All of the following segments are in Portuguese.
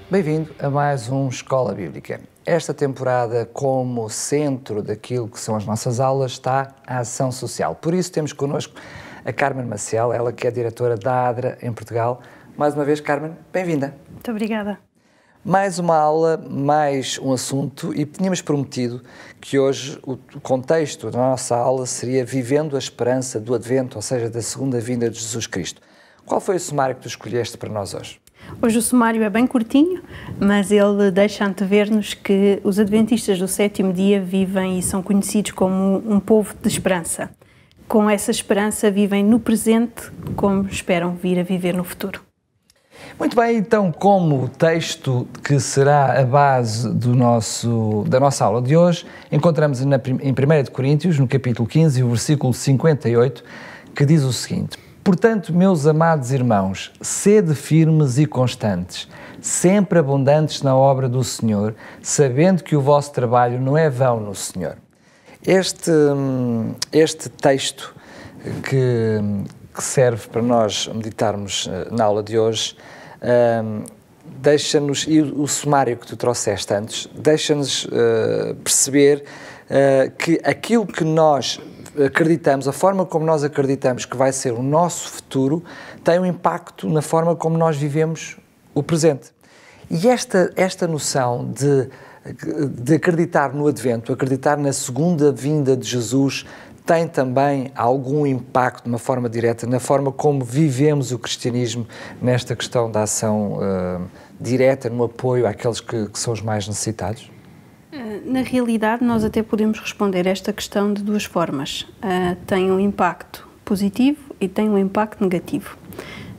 Bem-vindo a mais um Escola Bíblica. Esta temporada, como centro daquilo que são as nossas aulas, está a ação social. Por isso temos connosco a Carmen Maciel, ela que é diretora da ADRA em Portugal. Mais uma vez, Carmen, bem-vinda. Muito obrigada. Mais uma aula, mais um assunto, e tínhamos prometido que hoje o contexto da nossa aula seria vivendo a esperança do Advento, ou seja, da segunda vinda de Jesus Cristo. Qual foi o sumário que tu escolheste para nós hoje? Hoje o sumário é bem curtinho, mas ele deixa antever-nos que os adventistas do sétimo dia vivem e são conhecidos como um povo de esperança. Com essa esperança vivem no presente como esperam vir a viver no futuro. Muito bem, então, como o texto que será a base da nossa aula de hoje, encontramos em 1 Coríntios, no capítulo 15, o versículo 58, que diz o seguinte: Portanto, meus amados irmãos, sede firmes e constantes, sempre abundantes na obra do Senhor, sabendo que o vosso trabalho não é vão no Senhor. Este texto que serve para nós meditarmos na aula de hoje, deixa-nos, e o sumário que tu trouxeste antes, deixa-nos perceber que aquilo que nós acreditamos, a forma como nós acreditamos que vai ser o nosso futuro, tem um impacto na forma como nós vivemos o presente. E esta noção de acreditar no Advento, acreditar na segunda vinda de Jesus, tem também algum impacto, de uma forma direta, na forma como vivemos o cristianismo nesta questão da ação direta, no apoio àqueles que são os mais necessitados? Na realidade, nós até podemos responder a esta questão de duas formas. Tem um impacto positivo e tem um impacto negativo.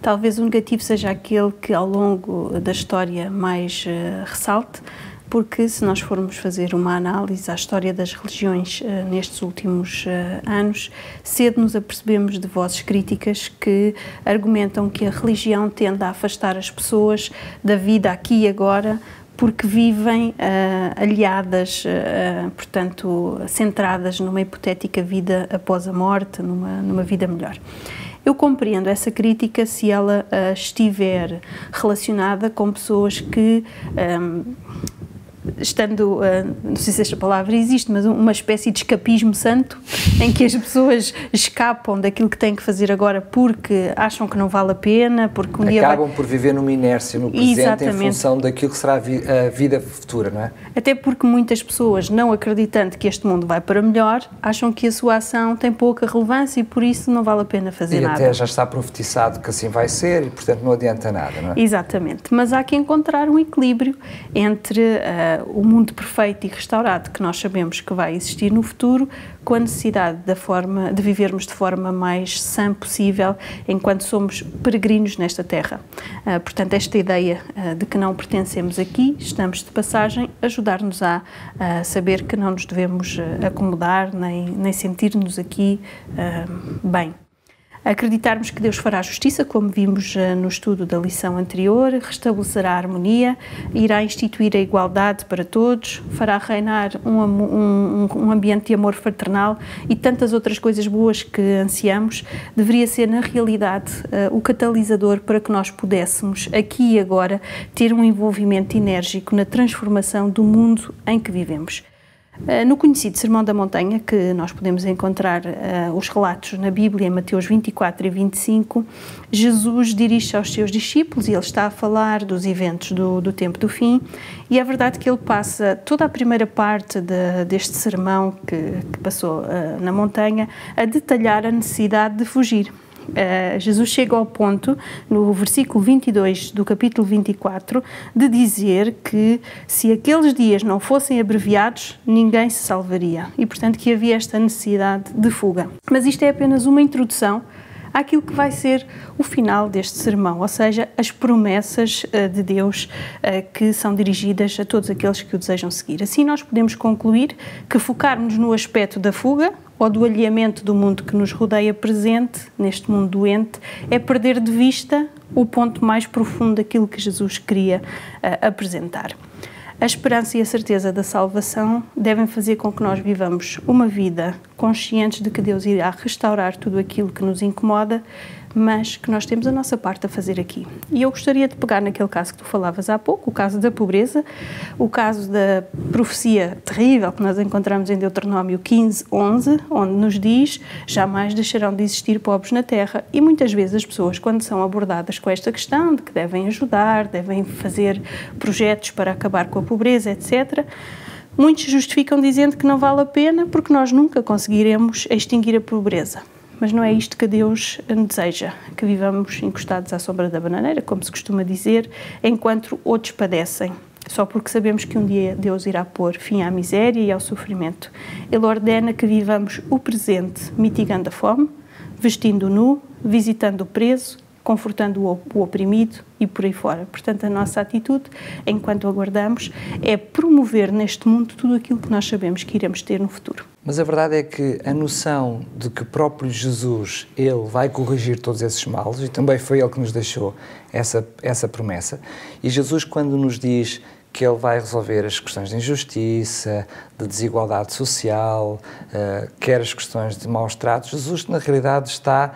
Talvez o negativo seja aquele que ao longo da história mais ressalte, porque se nós formos fazer uma análise à história das religiões nestes últimos anos, cedo nos apercebemos de vozes críticas que argumentam que a religião tende a afastar as pessoas da vida aqui e agora, porque vivem aliadas, portanto, centradas numa hipotética vida após a morte, numa vida melhor. Eu compreendo essa crítica se ela estiver relacionada com pessoas que, estando, não sei se esta palavra existe, mas uma espécie de escapismo santo, em que as pessoas escapam daquilo que têm que fazer agora porque acham que não vale a pena, porque um dia acabam por viver numa inércia no presente. Exatamente. Em função daquilo que será a vida futura, não é? Até porque muitas pessoas, não acreditando que este mundo vai para melhor, acham que a sua ação tem pouca relevância e por isso não vale a pena fazer nada. E até já está profetizado que assim vai ser e, portanto, não adianta nada, não é? Exatamente. Mas há que encontrar um equilíbrio entre o mundo perfeito e restaurado que nós sabemos que vai existir no futuro, com a necessidade de vivermos de forma mais sã possível enquanto somos peregrinos nesta terra. Portanto, esta ideia de que não pertencemos aqui, estamos de passagem, ajudar-nos a saber que não nos devemos acomodar nem sentir-nos aqui bem. Acreditarmos que Deus fará justiça, como vimos no estudo da lição anterior, restabelecerá a harmonia, irá instituir a igualdade para todos, fará reinar um ambiente de amor fraternal e tantas outras coisas boas que ansiamos, deveria ser, na realidade, o catalisador para que nós pudéssemos, aqui e agora, ter um envolvimento enérgico na transformação do mundo em que vivemos. No conhecido Sermão da Montanha, que nós podemos encontrar os relatos na Bíblia, em Mateus 24 e 25, Jesus dirige-se aos seus discípulos e ele está a falar dos eventos do tempo do fim, e é verdade que ele passa toda a primeira parte deste sermão que passou na montanha a detalhar a necessidade de fugir. Jesus chega ao ponto, no versículo 22 do capítulo 24, de dizer que se aqueles dias não fossem abreviados, ninguém se salvaria. E, portanto, que havia esta necessidade de fuga. Mas isto é apenas uma introdução àquilo que vai ser o final deste sermão, ou seja, as promessas de Deus que são dirigidas a todos aqueles que o desejam seguir. Assim nós podemos concluir que focarmos no aspecto da fuga ou do alheamento do mundo que nos rodeia presente, neste mundo doente, é perder de vista o ponto mais profundo daquilo que Jesus queria apresentar. A esperança e a certeza da salvação devem fazer com que nós vivamos uma vida conscientes de que Deus irá restaurar tudo aquilo que nos incomoda, mas que nós temos a nossa parte a fazer aqui. E eu gostaria de pegar naquele caso que tu falavas há pouco, o caso da pobreza, o caso da profecia terrível que nós encontramos em Deuteronômio 15:11, onde nos diz: jamais deixarão de existir pobres na terra. E muitas vezes as pessoas, quando são abordadas com esta questão de que devem ajudar, devem fazer projetos para acabar com a pobreza, etc., muitos justificam dizendo que não vale a pena porque nós nunca conseguiremos extinguir a pobreza. Mas não é isto que Deus deseja, que vivamos encostados à sombra da bananeira, como se costuma dizer, enquanto outros padecem, só porque sabemos que um dia Deus irá pôr fim à miséria e ao sofrimento. Ele ordena que vivamos o presente, mitigando a fome, vestindo o nu, visitando o preso, confortando o oprimido e por aí fora. Portanto, a nossa atitude, enquanto aguardamos, é promover neste mundo tudo aquilo que nós sabemos que iremos ter no futuro. Mas a verdade é que a noção de que próprio Jesus, Ele vai corrigir todos esses males, e também foi Ele que nos deixou essa promessa, e Jesus, quando nos diz que Ele vai resolver as questões de injustiça, de desigualdade social, quer as questões de maus tratos, Jesus, na realidade, está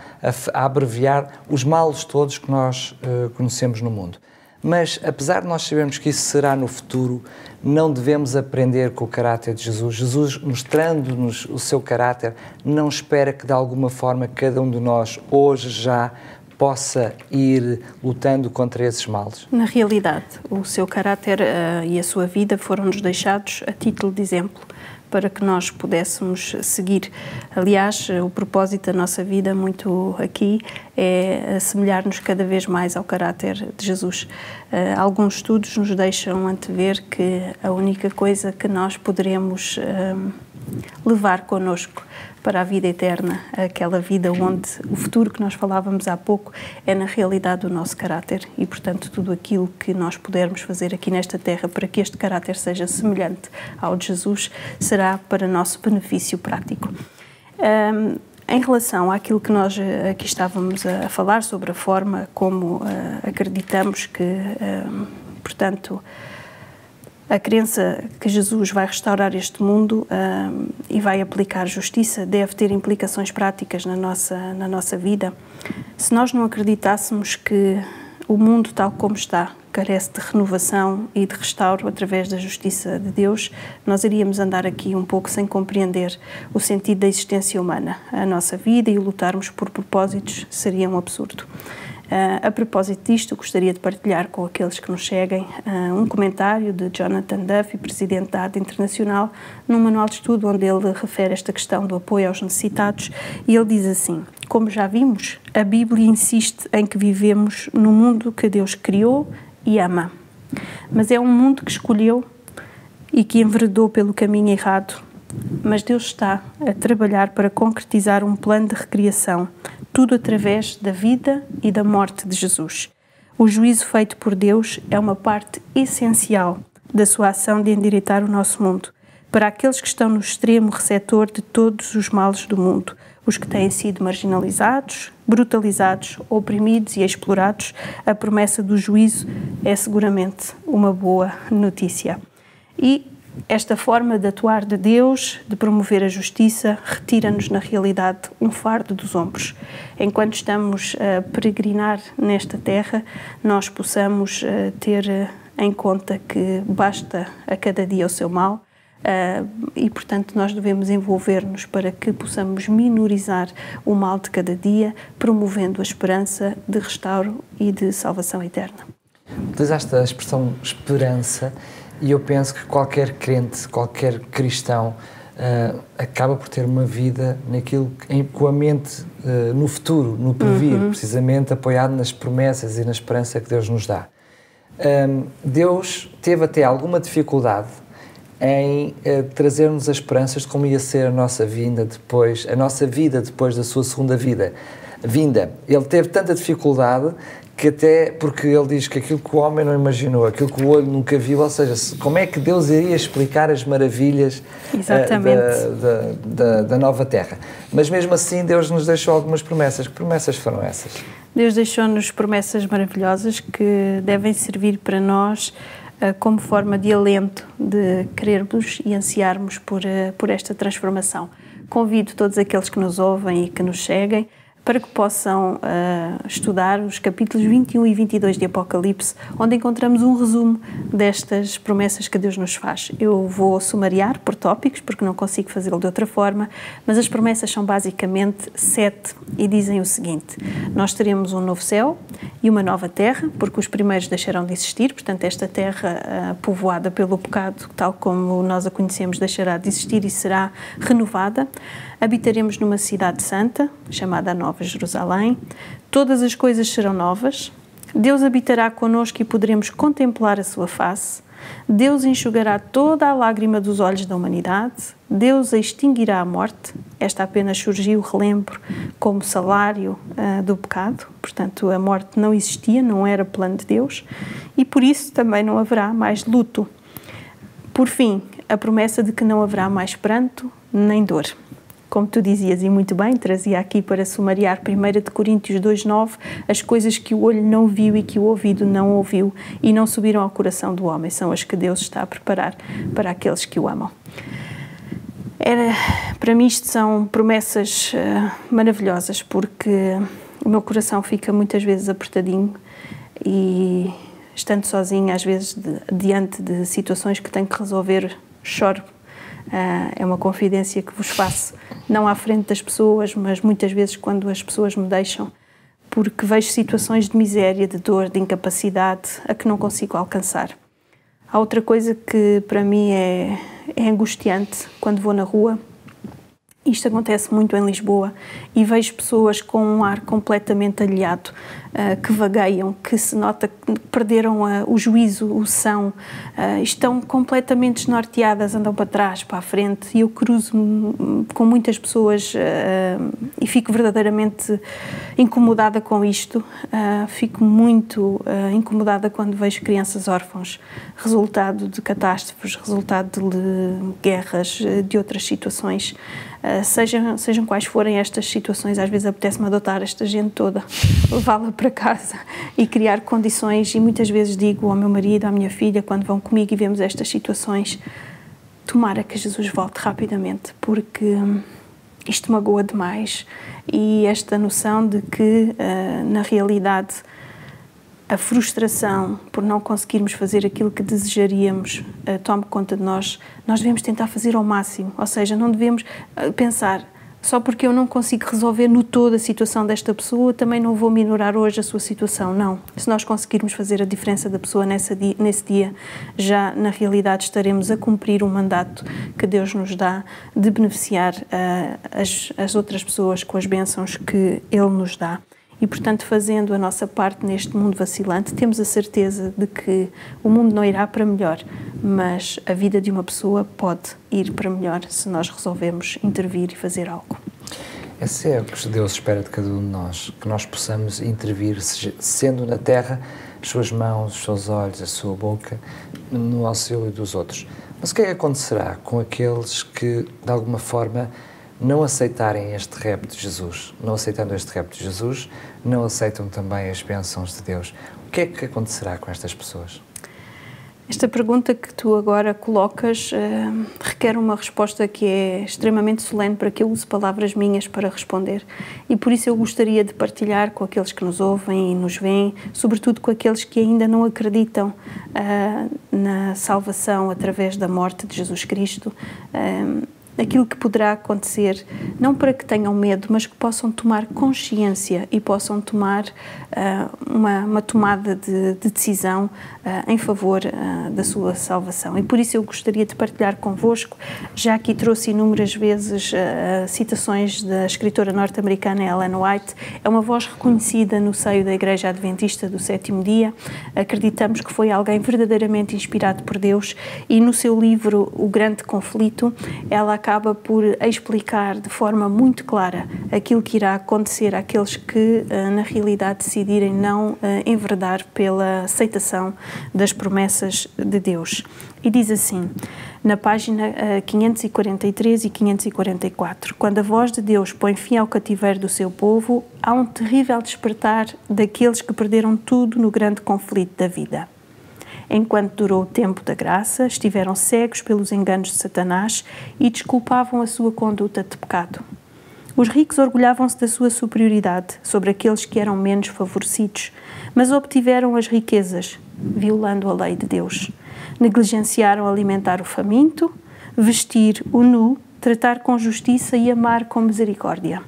a abreviar os males todos que nós conhecemos no mundo. Mas, apesar de nós sabermos que isso será no futuro, não devemos aprender com o caráter de Jesus. Jesus, mostrando-nos o seu caráter, não espera que, de alguma forma, cada um de nós, hoje já, possa ir lutando contra esses males. Na realidade, o seu caráter e a sua vida foram-nos deixados a título de exemplo, para que nós pudéssemos seguir. Aliás, o propósito da nossa vida, muito aqui, é assemelhar-nos cada vez mais ao caráter de Jesus. Alguns estudos nos deixam antever que a única coisa que nós poderemos levar connosco para a vida eterna, aquela vida onde o futuro que nós falávamos há pouco é na realidade o nosso caráter e, portanto, tudo aquilo que nós pudermos fazer aqui nesta terra para que este caráter seja semelhante ao de Jesus será para nosso benefício prático. Em relação àquilo que nós aqui estávamos a falar sobre a forma como acreditamos que, portanto, a crença que Jesus vai restaurar este mundo e vai aplicar justiça deve ter implicações práticas na nossa vida. Se nós não acreditássemos que o mundo tal como está carece de renovação e de restauro através da justiça de Deus, nós iríamos andar aqui um pouco sem compreender o sentido da existência humana. A nossa vida e lutarmos por propósitos seria um absurdo. A propósito disto, gostaria de partilhar com aqueles que nos seguem um comentário de Jonathan Duffy, presidente da AD Internacional, num manual de estudo onde ele refere esta questão do apoio aos necessitados, e ele diz assim: como já vimos, a Bíblia insiste em que vivemos no mundo que Deus criou e ama, mas é um mundo que escolheu e que enveredou pelo caminho errado. Mas Deus está a trabalhar para concretizar um plano de recriação, tudo através da vida e da morte de Jesus. O juízo feito por Deus é uma parte essencial da sua ação de endireitar o nosso mundo, para aqueles que estão no extremo receptor de todos os males do mundo, os que têm sido marginalizados, brutalizados, oprimidos e explorados. A promessa do juízo é seguramente uma boa notícia. E esta forma de atuar de Deus, de promover a justiça, retira-nos na realidade um fardo dos ombros. Enquanto estamos a peregrinar nesta terra, nós possamos ter em conta que basta a cada dia o seu mal e, portanto, nós devemos envolver-nos para que possamos minorizar o mal de cada dia, promovendo a esperança de restauro e de salvação eterna. Utilizaste a expressão esperança. E eu penso que qualquer crente, qualquer cristão, acaba por ter uma vida naquilo com a mente no futuro, no porvir, precisamente apoiado nas promessas e na esperança que Deus nos dá. Deus teve até alguma dificuldade em trazer-nos as esperanças de como ia ser a nossa vida depois da sua segunda vinda. Ele teve tanta dificuldade que até, porque ele diz que aquilo que o homem não imaginou, aquilo que o olho nunca viu, ou seja, como é que Deus iria explicar as maravilhas da nova terra. Mas mesmo assim Deus nos deixou algumas promessas. Que promessas foram essas? Deus deixou-nos promessas maravilhosas que devem servir para nós como forma de alento, de querermos e ansiarmos por esta transformação. Convido todos aqueles que nos ouvem e que nos seguem para que possam estudar os capítulos 21 e 22 de Apocalipse, onde encontramos um resumo destas promessas que Deus nos faz. Eu vou sumariar por tópicos, porque não consigo fazê-lo de outra forma, mas as promessas são basicamente 7 e dizem o seguinte: nós teremos um novo céu e uma nova terra, porque os primeiros deixarão de existir, portanto esta terra povoada pelo pecado, tal como nós a conhecemos, deixará de existir e será renovada. Habitaremos numa cidade santa, chamada a Nova Jerusalém. Todas as coisas serão novas. Deus habitará connosco e poderemos contemplar a sua face. Deus enxugará toda a lágrima dos olhos da humanidade. Deus extinguirá a morte. Esta apenas surgiu, relembro, como salário do pecado. Portanto, a morte não existia, não era plano de Deus. E por isso também não haverá mais luto. Por fim, a promessa de que não haverá mais pranto nem dor. Como tu dizias, e muito bem, trazia aqui para sumariar 1 Coríntios 2,9, as coisas que o olho não viu e que o ouvido não ouviu e não subiram ao coração do homem, são as que Deus está a preparar para aqueles que o amam. Para mim isto são promessas maravilhosas, porque o meu coração fica muitas vezes apertadinho e, estando sozinha, às vezes diante de situações que tenho que resolver, choro. É uma confidência que vos faço, não à frente das pessoas, mas muitas vezes quando as pessoas me deixam, porque vejo situações de miséria, de dor, de incapacidade, a que não consigo alcançar. Há outra coisa que para mim é angustiante quando vou na rua. Isto acontece muito em Lisboa e vejo pessoas com um ar completamente alheado, que vagueiam, que se nota que perderam o juízo, o são, estão completamente desnorteadas, andam para trás, para a frente, e eu cruzo-me com muitas pessoas e fico verdadeiramente incomodada com isto. Fico muito incomodada quando vejo crianças órfãos, resultado de catástrofes, resultado de guerras, de outras situações. Sejam quais forem estas situações, às vezes apetece-me adotar esta gente toda, levá-la para casa e criar condições, e muitas vezes digo ao meu marido, à minha filha, quando vão comigo e vemos estas situações, tomara que Jesus volte rapidamente, porque isto magoa demais, e esta noção de que, na realidade, a frustração por não conseguirmos fazer aquilo que desejaríamos tome conta de nós, nós devemos tentar fazer ao máximo, ou seja, não devemos pensar, só porque eu não consigo resolver no todo a situação desta pessoa, também não vou minorar hoje a sua situação, não. Se nós conseguirmos fazer a diferença da pessoa nesse dia, já na realidade estaremos a cumprir um mandato que Deus nos dá de beneficiar as outras pessoas com as bênçãos que Ele nos dá. E, portanto, fazendo a nossa parte neste mundo vacilante, temos a certeza de que o mundo não irá para melhor, mas a vida de uma pessoa pode ir para melhor se nós resolvemos intervir e fazer algo. Esse é o que Deus espera de cada um de nós, que nós possamos intervir, sendo na terra, as suas mãos, os seus olhos, a sua boca, no auxílio dos outros. Mas o que é que acontecerá com aqueles que, de alguma forma, não aceitarem este repto de Jesus? Não aceitando este repto de Jesus, não aceitam também as bênçãos de Deus. O que é que acontecerá com estas pessoas? Esta pergunta que tu agora colocas requer uma resposta que é extremamente solene para que eu use palavras minhas para responder. E por isso eu gostaria de partilhar com aqueles que nos ouvem e nos veem, sobretudo com aqueles que ainda não acreditam na salvação através da morte de Jesus Cristo, aquilo que poderá acontecer, não para que tenham medo, mas que possam tomar consciência e possam tomar uma tomada de decisão em favor da sua salvação. E por isso eu gostaria de partilhar convosco, já aqui trouxe inúmeras vezes citações da escritora norte-americana Ellen White, é uma voz reconhecida no seio da Igreja Adventista do Sétimo Dia, acreditamos que foi alguém verdadeiramente inspirado por Deus, e no seu livro O Grande Conflito, ela acaba por explicar de forma muito clara aquilo que irá acontecer àqueles que, na realidade, decidirem não enverdar pela aceitação das promessas de Deus. E diz assim, na página 543 e 544, quando a voz de Deus põe fim ao cativeiro do seu povo, há um terrível despertar daqueles que perderam tudo no grande conflito da vida. Enquanto durou o tempo da graça, estiveram cegos pelos enganos de Satanás e desculpavam a sua conduta de pecado. Os ricos orgulhavam-se da sua superioridade sobre aqueles que eram menos favorecidos, mas obtiveram as riquezas, violando a lei de Deus. Negligenciaram alimentar o faminto, vestir o nu, tratar com justiça e amar com misericórdia.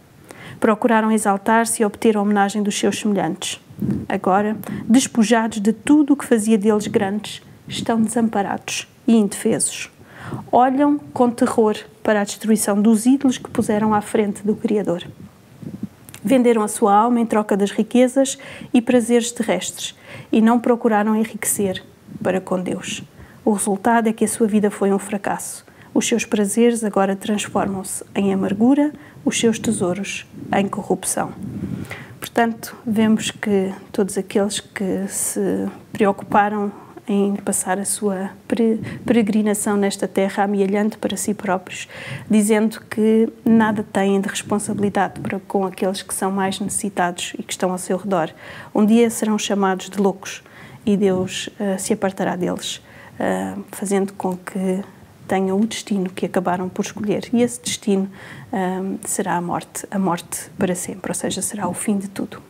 Procuraram exaltar-se e obter a homenagem dos seus semelhantes. Agora, despojados de tudo o que fazia deles grandes, estão desamparados e indefesos. Olham com terror para a destruição dos ídolos que puseram à frente do Criador. Venderam a sua alma em troca das riquezas e prazeres terrestres e não procuraram enriquecer para com Deus. O resultado é que a sua vida foi um fracasso. Os seus prazeres agora transformam-se em amargura, os seus tesouros em corrupção. Portanto, vemos que todos aqueles que se preocuparam em passar a sua peregrinação nesta terra amealhante para si próprios, dizendo que nada têm de responsabilidade para com aqueles que são mais necessitados e que estão ao seu redor. Um dia serão chamados de loucos e Deus se apartará deles, fazendo com que tenham o destino que acabaram por escolher. E esse destino será a morte para sempre, ou seja, será o fim de tudo.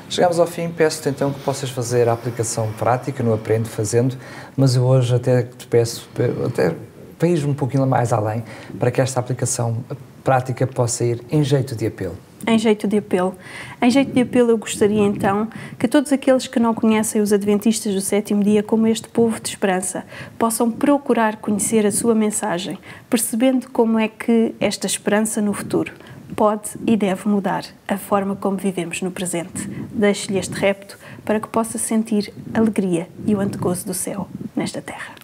Chegamos ao fim, peço-te então que possas fazer a aplicação prática no Aprende Fazendo, mas eu hoje até te peço, até para ir um pouquinho mais além, para que esta aplicação prática possa ir em jeito de apelo. Em jeito de apelo. Em jeito de apelo, eu gostaria então que todos aqueles que não conhecem os Adventistas do Sétimo Dia como este povo de esperança possam procurar conhecer a sua mensagem, percebendo como é que esta esperança no futuro pode e deve mudar a forma como vivemos no presente. Deixe-lhe este repto para que possa sentir alegria e o antegozo do céu nesta terra.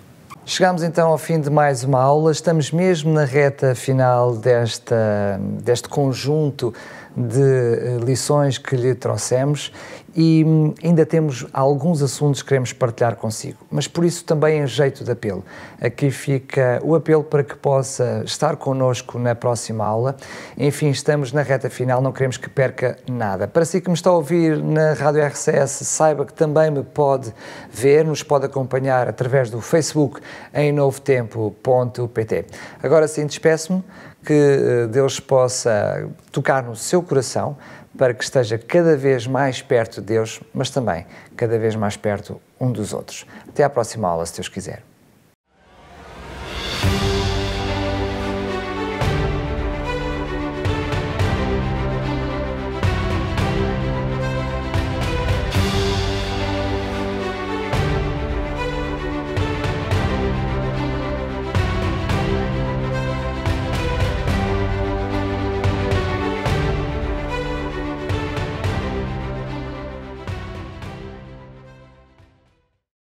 Chegamos então ao fim de mais uma aula, estamos mesmo na reta final deste conjunto de lições que lhe trouxemos e ainda temos alguns assuntos que queremos partilhar consigo, mas por isso também em jeito de apelo. Aqui fica o apelo para que possa estar connosco na próxima aula. Enfim, estamos na reta final, não queremos que perca nada. Para si que me está a ouvir na Rádio RCS, saiba que também me pode ver, nos pode acompanhar através do Facebook em novotempo.pt. Agora sim, despeço-me, que Deus possa tocar no seu coração para que esteja cada vez mais perto de Deus, mas também cada vez mais perto um dos outros. Até à próxima aula, se Deus quiser.